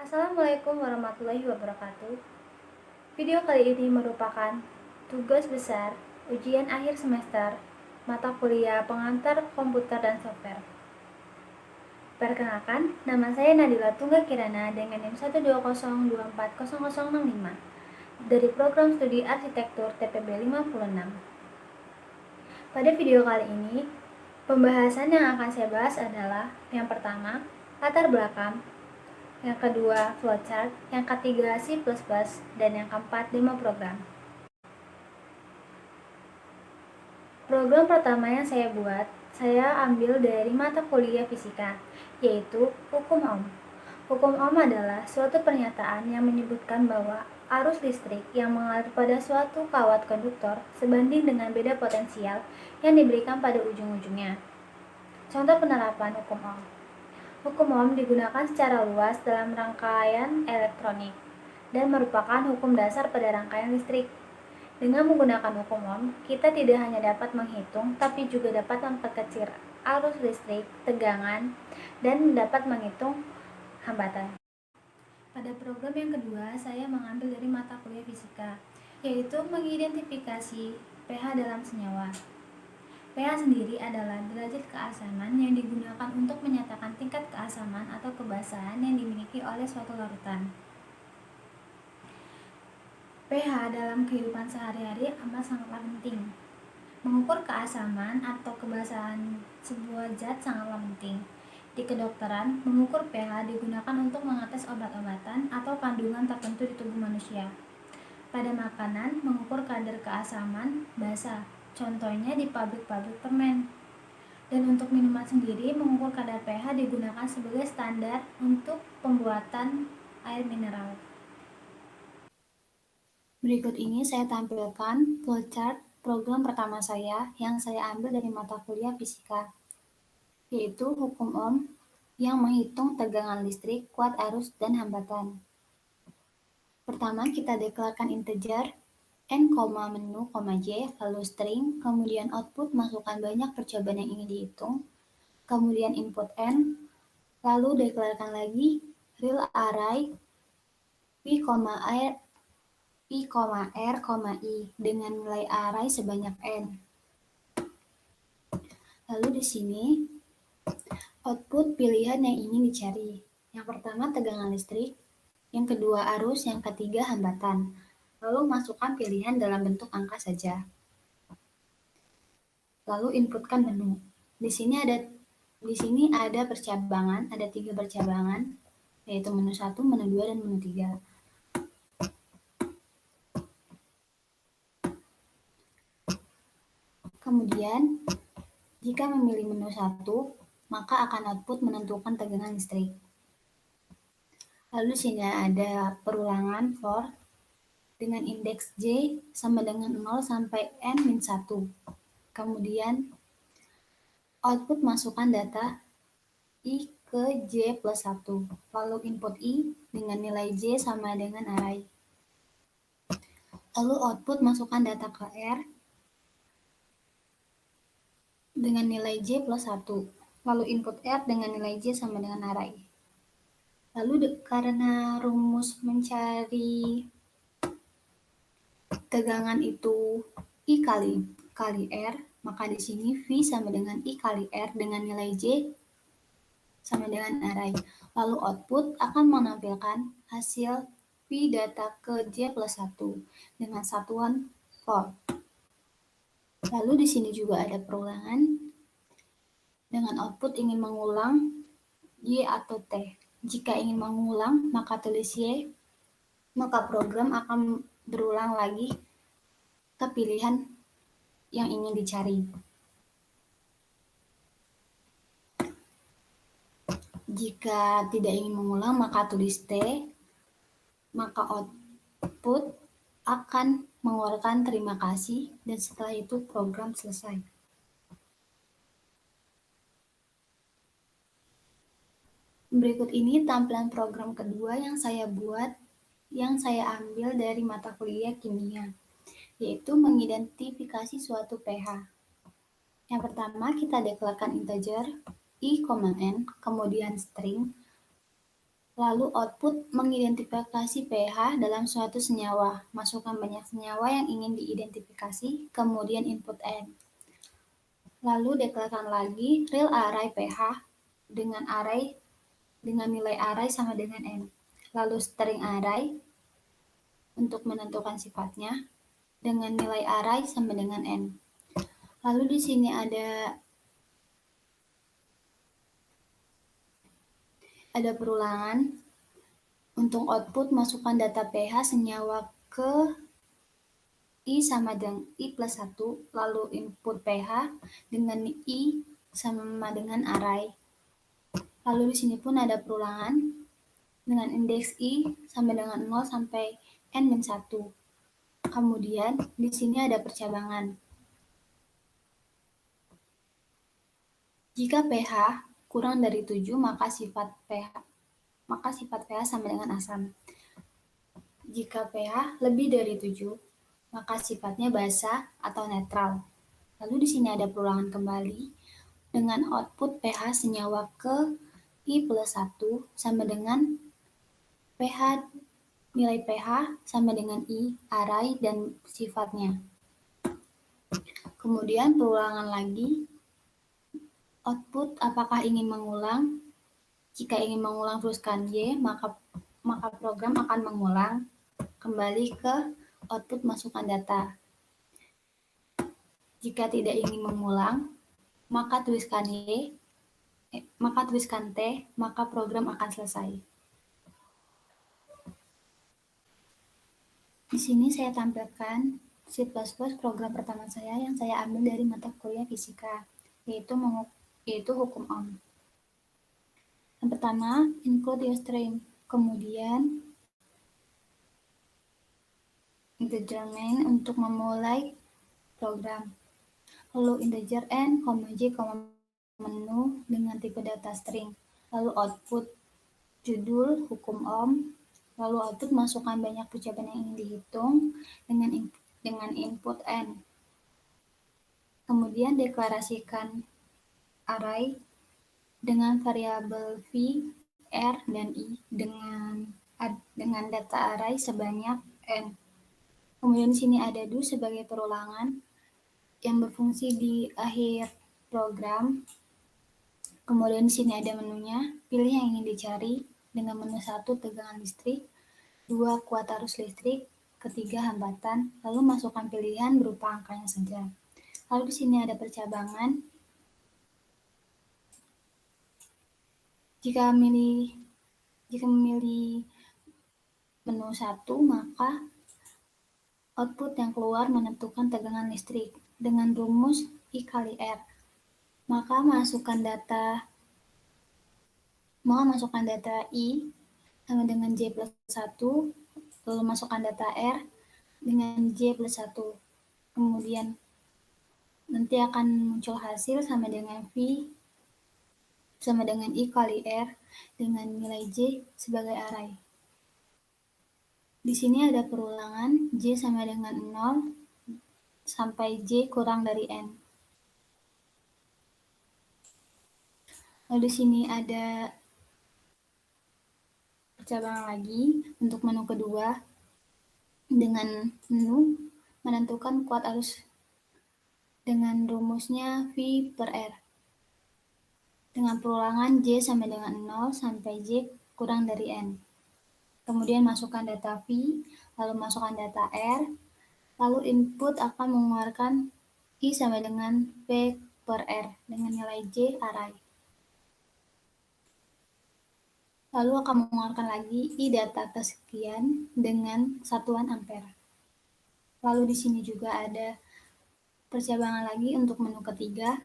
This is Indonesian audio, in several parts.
Assalamualaikum warahmatullahi wabarakatuh. Video kali ini merupakan tugas besar ujian akhir semester mata kuliah pengantar komputer dan software. Perkenalkan, nama saya Nadila Tunggal Kirana dengan NIM 120240065 dari program studi arsitektur TPB 56. Pada video kali ini, pembahasan yang akan saya bahas adalah yang pertama, latar belakang, yang kedua flowchart, yang ketiga C++, dan yang keempat demo program. Program pertama yang saya buat, saya ambil dari mata kuliah fisika, yaitu hukum ohm. Hukum ohm adalah suatu pernyataan yang menyebutkan bahwa arus listrik yang mengalir pada suatu kawat konduktor sebanding dengan beda potensial yang diberikan pada ujung-ujungnya. Contoh penerapan hukum ohm. Hukum ohm digunakan secara luas dalam rangkaian elektronik dan merupakan hukum dasar pada rangkaian listrik. Dengan menggunakan hukum ohm, kita tidak hanya dapat menghitung, tapi juga dapat memperkecil arus listrik, tegangan, dan dapat menghitung hambatan. Pada program yang kedua, saya mengambil dari mata kuliah fisika, yaitu mengidentifikasi pH dalam senyawa. pH sendiri adalah derajat keasaman yang digunakan untuk menyatakan tingkat keasaman atau kebasahan yang dimiliki oleh suatu larutan. pH dalam kehidupan sehari-hari amat sangatlah penting. Mengukur keasaman atau kebasahan sebuah zat sangatlah penting. Di kedokteran, mengukur pH digunakan untuk mengetes obat-obatan atau kandungan tertentu di tubuh manusia. Pada makanan, mengukur kadar keasaman basa, contohnya di pabrik-pabrik permen. Dan untuk minuman sendiri, mengukur kadar pH digunakan sebagai standar untuk pembuatan air mineral. Berikut ini saya tampilkan flowchart program pertama saya yang saya ambil dari mata kuliah fisika, yaitu hukum ohm yang menghitung tegangan listrik, kuat arus, dan hambatan. Pertama, kita deklarkan integer n, menu, j, lalu string, kemudian output masukkan banyak percobaan yang ingin dihitung, kemudian input n, lalu deklarkan lagi real array p, r, i dengan nilai array sebanyak n. Lalu di sini output pilihan yang ingin dicari. Yang pertama tegangan listrik, yang kedua arus, yang ketiga hambatan. Lalu masukkan pilihan dalam bentuk angka saja. Lalu inputkan menu. Di sini ada percabangan, ada 3 percabangan, yaitu menu 1, menu 2, dan menu 3. Kemudian, jika memilih menu 1, maka akan output menentukan tegangan listrik. Lalu di sini ada perulangan for dengan indeks J sama dengan 0 sampai n-1. Kemudian output masukkan data I ke J plus 1. Lalu input I dengan nilai J sama dengan array. Lalu output masukkan data ke R dengan nilai J plus 1. Lalu input R dengan nilai J sama dengan array. Lalu karena rumus mencari tegangan itu I kali R, maka di sini V sama dengan I kali R dengan nilai J sama dengan array. Lalu output akan menampilkan hasil V data ke J plus 1 dengan satuan volt. Lalu di sini juga ada perulangan dengan output ingin mengulang Y atau T. Jika ingin mengulang, maka tulis Y, maka program akan berulang lagi ke pilihan yang ingin dicari. Jika tidak ingin mengulang, maka tulis T, maka output akan mengeluarkan terima kasih, dan setelah itu program selesai. Berikut ini tampilan program kedua yang saya buat, yang saya ambil dari mata kuliah kimia, yaitu mengidentifikasi suatu pH. Yang pertama, kita deklarkan integer I, n, kemudian string, Lalu output mengidentifikasi pH dalam suatu senyawa. Masukkan banyak senyawa yang ingin diidentifikasi, kemudian input N. Lalu deklarasikan lagi real array pH dengan nilai array sama dengan N. Lalu string array untuk menentukan sifatnya dengan nilai array sama dengan N. Lalu di sini ada perulangan. Untuk output, masukkan data pH senyawa ke I sama dengan I plus 1, lalu input pH dengan I sama dengan array. Lalu di sini pun ada perulangan dengan indeks I sama dengan 0 sampai N-1. Kemudian di sini ada percabangan. Jika pH kurang dari 7, maka sifat pH sama dengan asam. Jika pH lebih dari 7, maka sifatnya basa atau netral. Lalu di sini ada perulangan kembali dengan output pH senyawa ke I plus 1 sama dengan nilai pH sama dengan I, array, dan sifatnya. Kemudian perulangan lagi, output apakah ingin mengulang. Jika ingin mengulang teruskan Y, maka program akan mengulang kembali ke output masukkan data. Jika tidak ingin mengulang, maka tuliskan T, maka program akan selesai. Di sini saya tampilkan C++ program pertama saya yang saya ambil dari mata kuliah fisika, yaitu hukum Ohm. Yang pertama, include your string, kemudian integer main untuk memulai program, lalu integer n, j, menu dengan tipe data string, lalu output judul hukum Ohm, lalu output masukkan banyak ucapan yang ingin dihitung dengan input n. Kemudian deklarasikan array dengan variabel v, r, dan i dengan data array sebanyak n. Kemudian di sini ada do sebagai perulangan yang berfungsi di akhir program. Kemudian di sini ada menunya, pilih yang ingin dicari dengan menu 1 tegangan listrik, 2 kuat arus listrik, ketiga hambatan, lalu masukkan pilihan berupa angkanya saja. Lalu di sini ada percabangan. Jika memilih menu 1, maka output yang keluar menentukan tegangan listrik dengan rumus I kali R. Maka masukkan data I sama dengan J plus 1, lalu masukkan data R dengan J plus 1. Kemudian nanti akan muncul hasil sama dengan V sama dengan I kali R dengan nilai J sebagai array. Di sini ada perulangan J sama dengan 0 sampai J kurang dari N. Lalu di sini ada percabangan lagi untuk menu kedua dengan menu menentukan kuat arus dengan rumusnya V per R. Dengan perulangan J sama dengan 0 sampai J kurang dari N. Kemudian masukkan data V, lalu masukkan data R, lalu input akan mengeluarkan I sama dengan V per R dengan nilai J array. Lalu akan mengeluarkan lagi I data kesekian dengan satuan ampere. Lalu di sini juga ada percabangan lagi untuk menu ketiga,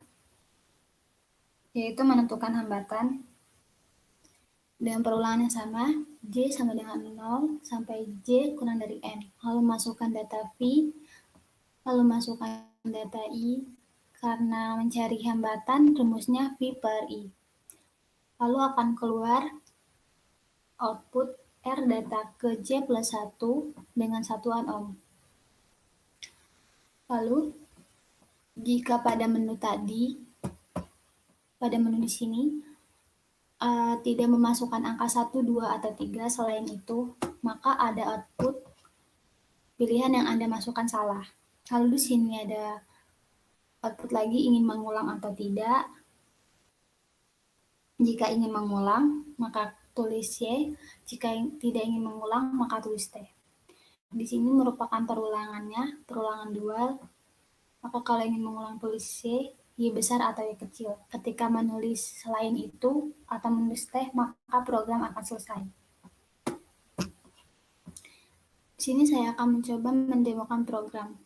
yaitu menentukan hambatan. Dengan perulangan yang sama, J sama dengan 0 sampai J kurang dari N. Lalu masukkan data V, lalu masukkan data I. Karena mencari hambatan, rumusnya V per I. Lalu akan keluar output R data ke J plus 1 dengan satuan Ohm. Lalu, jika pada menu di sini, tidak memasukkan angka 1, 2, atau 3 selain itu, maka ada output pilihan yang Anda masukkan salah. Lalu di sini ada output lagi ingin mengulang atau tidak. Jika ingin mengulang, maka tulis Y. Jika tidak ingin mengulang, maka tulis T. Di sini merupakan perulangan dual. Maka kalau ingin mengulang tulis Y besar atau Y kecil. Ketika menulis selain itu atau menulis T, maka program akan selesai. Di sini saya akan mencoba mendemokan program.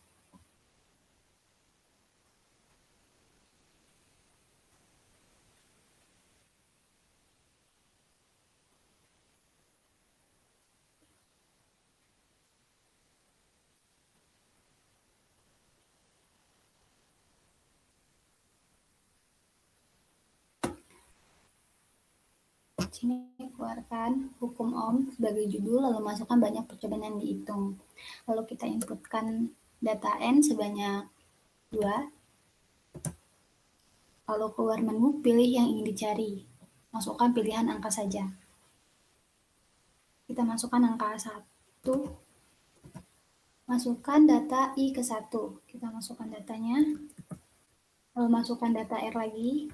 Sini keluarkan hukum Ohm sebagai judul, lalu masukkan banyak percobaan yang dihitung. Lalu kita inputkan data N sebanyak 2. Lalu keluar menu, pilih yang ingin dicari. Masukkan pilihan angka saja. Kita masukkan angka 1. Masukkan data I ke 1. Kita masukkan datanya. Lalu masukkan data R lagi.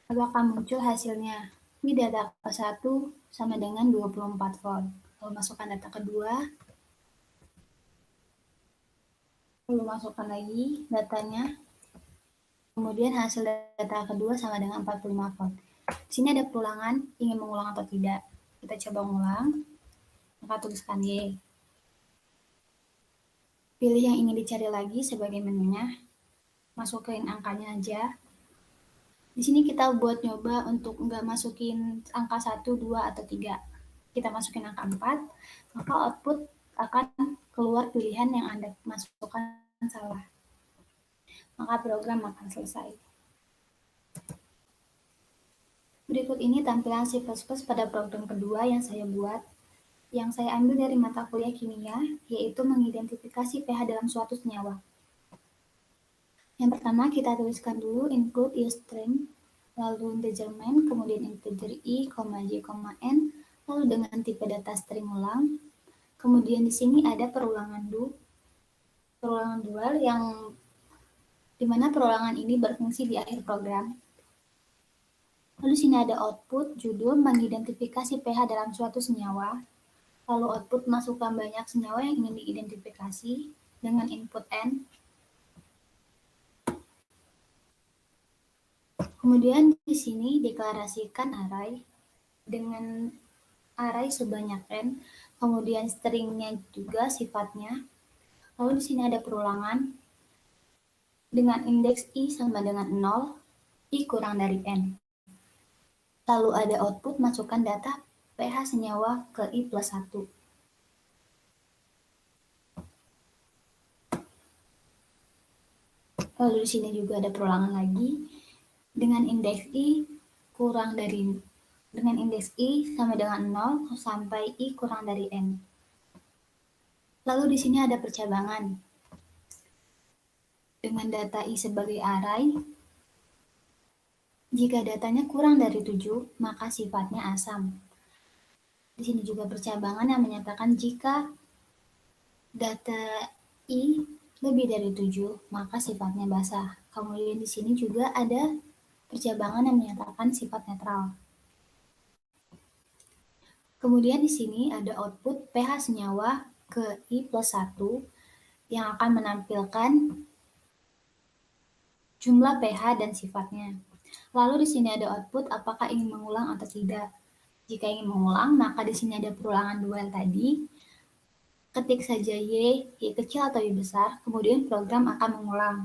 Lalu akan muncul hasilnya. Ini data ke-1 sama dengan 24 volt. Lalu masukkan data kedua. Lalu masukkan lagi datanya. Kemudian hasil data kedua sama dengan 45 volt. Di sini ada perulangan, ingin mengulang atau tidak. Kita coba mengulang. Maka tuliskan Y. Pilih yang ingin dicari lagi sebagai menunya. Masukin angkanya aja. Di sini kita buat nyoba untuk nggak masukin angka 1, 2, atau 3. Kita masukin angka 4, maka output akan keluar pilihan yang Anda masukkan salah. Maka program akan selesai. Berikut ini tampilan C++ pada program kedua yang saya buat, yang saya ambil dari mata kuliah kimia, yaitu mengidentifikasi pH dalam suatu senyawa. Yang pertama, kita tuliskan dulu include string, lalu integer main, kemudian integer I, J, N, lalu dengan tipe data string ulang. Kemudian di sini ada perulangan dual yang dimana perulangan ini berfungsi di akhir program. Lalu di sini ada output, judul, mengidentifikasi pH dalam suatu senyawa. Lalu output masukkan banyak senyawa yang ingin diidentifikasi dengan input N. Kemudian di sini deklarasikan array dengan array sebanyak N, kemudian stringnya juga sifatnya. Lalu di sini ada perulangan dengan indeks I sama dengan 0, I kurang dari N. Lalu ada output, masukkan data pH senyawa ke I plus 1. Lalu di sini juga ada perulangan lagi dengan indeks I sama dengan 0 sampai I kurang dari N. Lalu di sini ada percabangan dengan data I sebagai array. Jika datanya kurang dari 7, maka sifatnya asam. Di sini juga percabangan yang menyatakan jika data I lebih dari 7, maka sifatnya basah. Kemudian di sini juga ada percabangan yang menyatakan sifat netral. Kemudian di sini ada output pH senyawa ke I plus 1 yang akan menampilkan jumlah pH dan sifatnya. Lalu di sini ada output apakah ingin mengulang atau tidak. Jika ingin mengulang, maka di sini ada perulangan dual tadi. Ketik saja Y kecil atau Y besar, kemudian program akan mengulang.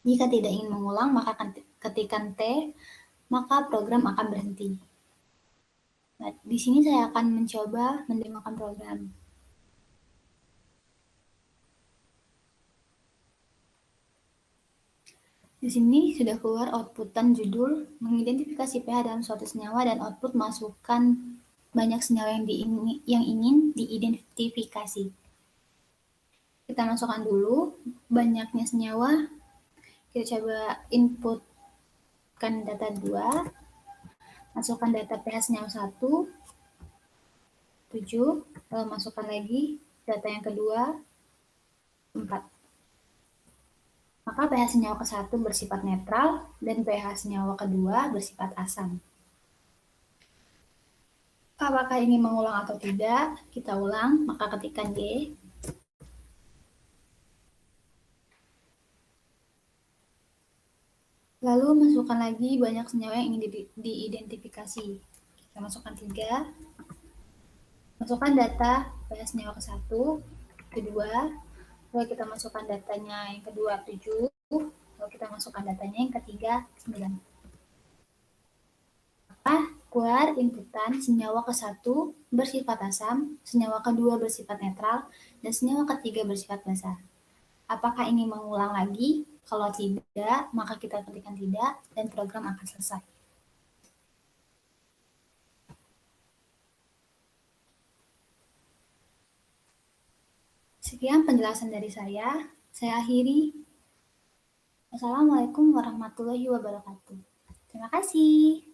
Jika tidak ingin mengulang, maka ketikkan T, maka program akan berhenti. Nah, di sini saya akan mencoba mendemokan program. Di sini sudah keluar outputan judul, mengidentifikasi pH dalam suatu senyawa, dan output masukkan banyak senyawa yang ingin diidentifikasi. Kita masukkan dulu banyaknya senyawa. Kita coba inputkan data 2. Masukkan data pH senyawa 1, 7, lalu masukkan lagi data yang kedua, 4. Maka pH senyawa ke-1 bersifat netral dan pH senyawa kedua bersifat asam. Apakah ingin mengulang atau tidak? Kita ulang, maka ketikkan Y. Lalu masukkan lagi banyak senyawa yang ingin diidentifikasi. Kita masukkan 3. Masukkan data pH senyawa ke-1, kedua, lalu kita masukkan datanya yang kedua 7, lalu kita masukkan datanya yang ketiga 9. Maka keluar inputan senyawa ke-1 bersifat asam, senyawa kedua bersifat netral, dan senyawa ketiga bersifat basa. Apakah ingin mengulang lagi? Kalau tidak, maka kita ketikkan tidak dan program akan selesai. Sekian penjelasan dari saya. Saya akhiri. Wassalamualaikum warahmatullahi wabarakatuh. Terima kasih.